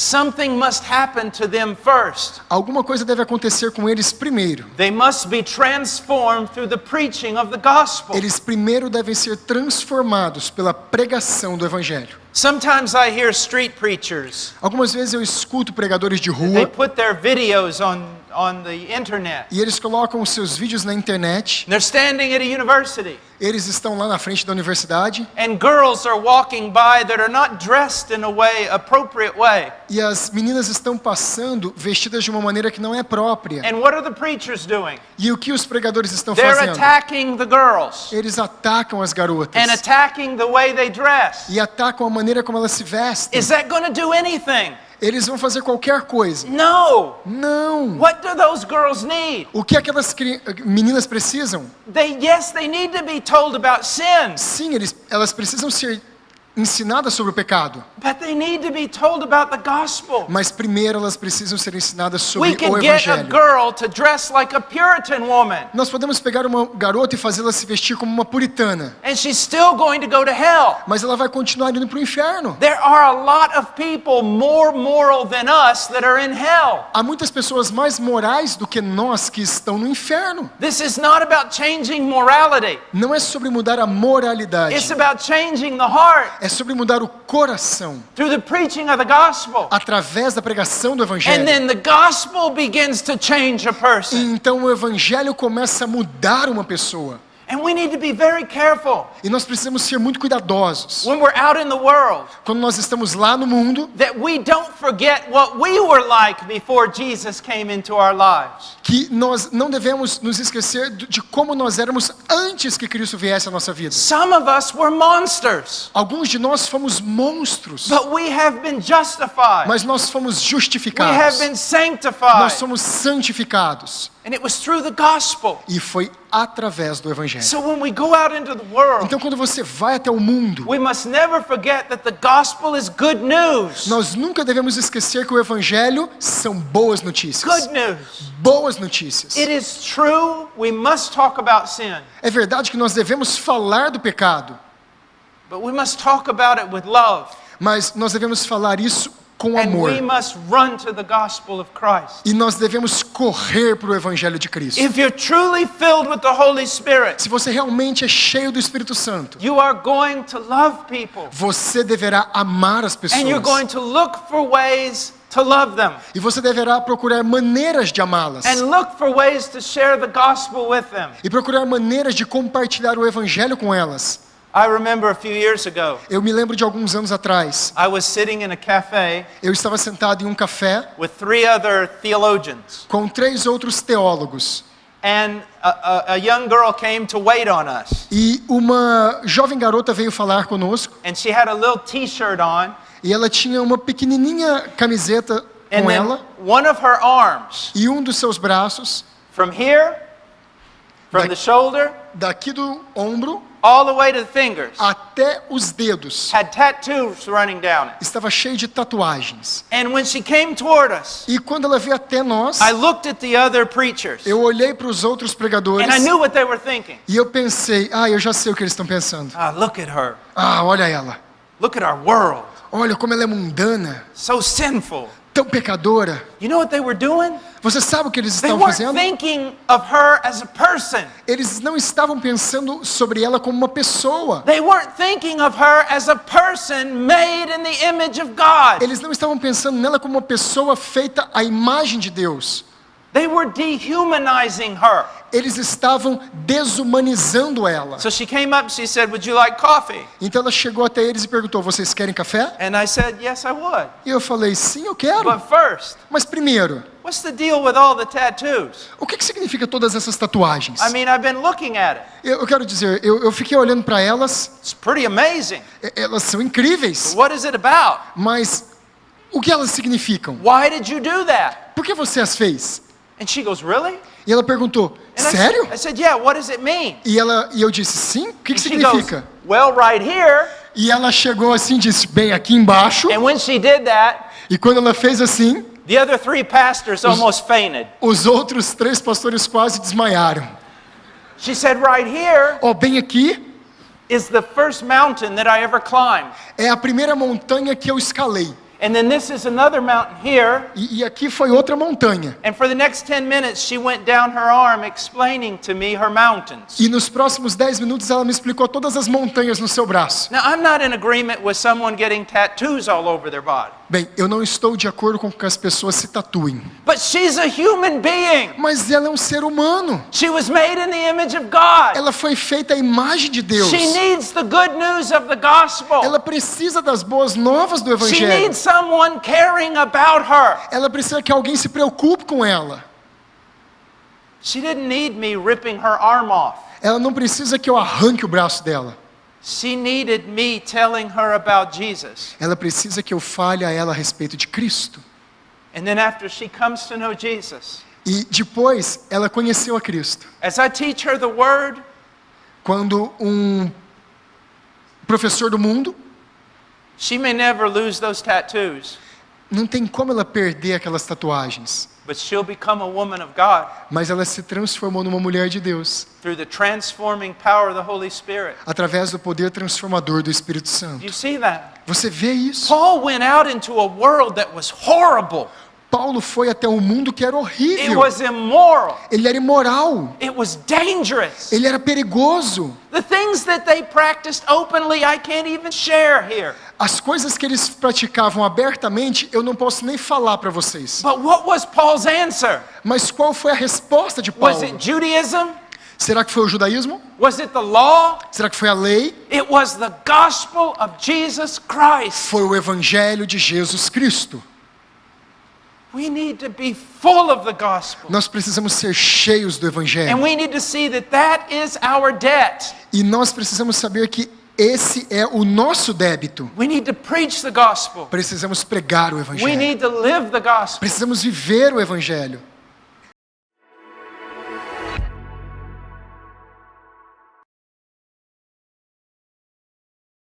Something must happen to them first. Alguma coisa deve acontecer com eles primeiro. They must be transformed through the preaching of the gospel. Eles primeiro devem ser transformados pela pregação do evangelho. Sometimes I hear street preachers. Algumas vezes eu escuto pregadores de They rua put their videos on the internet. e eles colocam os seus vídeos na internet. They're standing at a university. Eles estão lá na frente da universidade And girls are walking by that are not dressed in a way, appropriate way. e as meninas estão passando vestidas de uma maneira que não é própria. And what are the preachers doing? E o que os pregadores estão They're fazendo? attacking the girls Eles atacam as garotas and attacking the way they dress. e atacam a maneira como elas se vestem. Is that going to do anything? Eles vão fazer qualquer coisa. No. Não! What do those girls need? O que aquelas meninas precisam? They need to be told about sin, Sim, elas precisam ser ensinadas sobre o pecado. but they need to be told about the gospel. Mas primeiro elas precisam ser ensinadas sobre We o can get a evangelho. girl to dress like a Puritan woman, Nós podemos pegar uma garota e fazê-la se vestir como uma puritana, and she's still going to go to hell. mas ela vai continuar indo para o inferno. There are a lot of people more moral than us that are in hell. Há muitas pessoas mais morais do que nós que estão no inferno. This is not about changing morality. Não é sobre mudar a moralidade, It's about changing the heart é sobre mudar o coração through the preaching of the gospel. através da pregação do And evangelho. then the gospel begins to change a E person. então o evangelho começa a mudar uma pessoa. And we need to be very careful E nós precisamos ser muito cuidadosos when we're out in the world quando nós estamos lá no mundo, that we don't forget what we were like before Jesus came into our lives. que nós não devemos nos esquecer de como nós éramos antes que Cristo viesse à nossa vida. Some of us were monsters, Alguns de nós fomos monstros, but we have been justified. mas nós fomos We have justificados. been Nós sanctified. somos santificados. And it was through the gospel. E foi através do evangelho. So when we go out into the world, Então quando você vai até o mundo, we must never forget that the gospel is good news. nós nunca devemos esquecer que o evangelho são boas notícias. Good news. Boas notícias. It is true we must talk about sin, É verdade que nós devemos falar do pecado, but we must talk about it with love. mas nós devemos falar isso com And amor. we must run to the gospel of Christ. E nós devemos correr para o evangelho de Cristo. If you're truly filled with the Holy Spirit, Se você realmente é cheio do Espírito Santo, you are going to love people. você deverá amar as And you're going pessoas. to look for ways to love them. E você deverá procurar maneiras de amá-las. And look for ways to share the gospel with them. E procurar maneiras de compartilhar o evangelho com elas. I remember a few years ago, Eu me lembro de alguns anos atrás, I was sitting in a cafe eu estava sentado em um café with 3 other theologians. com 3 outros teólogos. And a young girl came to wait on us. E uma jovem garota veio falar conosco. And she had a little t-shirt on. E ela tinha uma pequenininha camiseta And com then ela. one of her arms, E um dos seus braços, from here, from the shoulder, daqui do ombro all the way to the fingers, até os dedos, had tattoos running down it. estava cheio de tatuagens. And when she came toward us, E quando ela veio até nós, I looked at the other preachers. eu olhei para os outros pregadores And I knew what they were thinking. e eu pensei, eu já sei o que eles estão pensando. Look at her. Olha ela. Look at our world. Olha como ela é mundana, So sinful. tão pecadora. You know what they were doing? Você sabe o que eles They estão weren't fazendo? thinking of her as a person. Eles não estavam pensando sobre ela como uma pessoa. They weren't thinking of her as a person made in the image of God. Eles não estavam pensando nela como uma pessoa feita à imagem de Deus. They were dehumanizing her. Eles estavam desumanizando ela. So she came up, she said, "Would you like coffee?" Então ela chegou até eles e perguntou, vocês querem café? And I said, "Yes, I would." E eu falei, sim, eu quero. But first, Mas primeiro, what's the deal with all the tattoos? o que significa todas essas tatuagens? I mean, I've been looking at it. Eu quero dizer, eu fiquei olhando para elas, It's pretty amazing. elas são incríveis, What is it about? mas o que elas significam? Why did you do that? Por que você as fez? And she goes, "Really?" E ela perguntou, And sério? I said, "Yeah, what does it mean?" E eu disse, sim, o que And she goes, significa? "Well, right here." E ela chegou assim e disse, bem, aqui embaixo. And when she did that, E quando ela fez assim, the other 3 pastors almost fainted. os outros 3 pastores quase desmaiaram. She said, "Right here Bem aqui is the first mountain that I ever climbed." é a primeira montanha que eu escalei. And then this is another mountain here. E aqui foi outra montanha. And for the next 10 minutes, she went down her arm explaining to me her mountains. E nos próximos 10 minutos ela me explicou todas as montanhas no seu braço. Now, I'm not in agreement with someone getting tattoos all over their body. Bem, eu não estou de acordo com que as pessoas se tatuem. But she's a human being. Mas ela é um ser humano. She was made in the image of God. Ela foi feita à imagem de Deus. She needs the good news of the gospel. Ela precisa das boas novas do She Evangelho. needs someone caring about her. Ela precisa que alguém se preocupe com ela. She didn't need me ripping her arm off. Ela não precisa que eu arranque o braço dela. She needed me telling her about Jesus. Ela precisa que eu fale a ela a respeito de Cristo. And then after she comes to know Jesus, E depois ela conheceu a Cristo. as I teach her the word, Quando um professor do mundo, she may never lose those tattoos, não tem como ela perder aquelas tatuagens. but she'll become a woman of God Mas ela se transformou numa mulher de Deus, through the transforming power of the Holy Spirit. através do poder transformador do Espírito Santo. You see that? Você vê isso? Paul went out into a world that was horrible. Paulo foi até um mundo que era It horrível. was immoral. Ele era imoral. It was dangerous. Ele era perigoso. The things that they practiced openly, I can't even share here. As coisas que eles praticavam abertamente, eu não posso nem falar para vocês. But what was Paul's answer? Mas qual foi a resposta de Was Paulo? it Judaism? Será que foi o judaísmo? Was it the law? Será que foi a lei? It was the gospel of Jesus Christ. Foi o evangelho de Jesus Cristo. We need to be full of the gospel. Nós precisamos ser cheios do And evangelho. we need to see that that is our debt. E nós precisamos saber que esse é o nosso débito. We need to preach the gospel. Precisamos pregar o We evangelho. need to live the gospel. Precisamos viver o evangelho.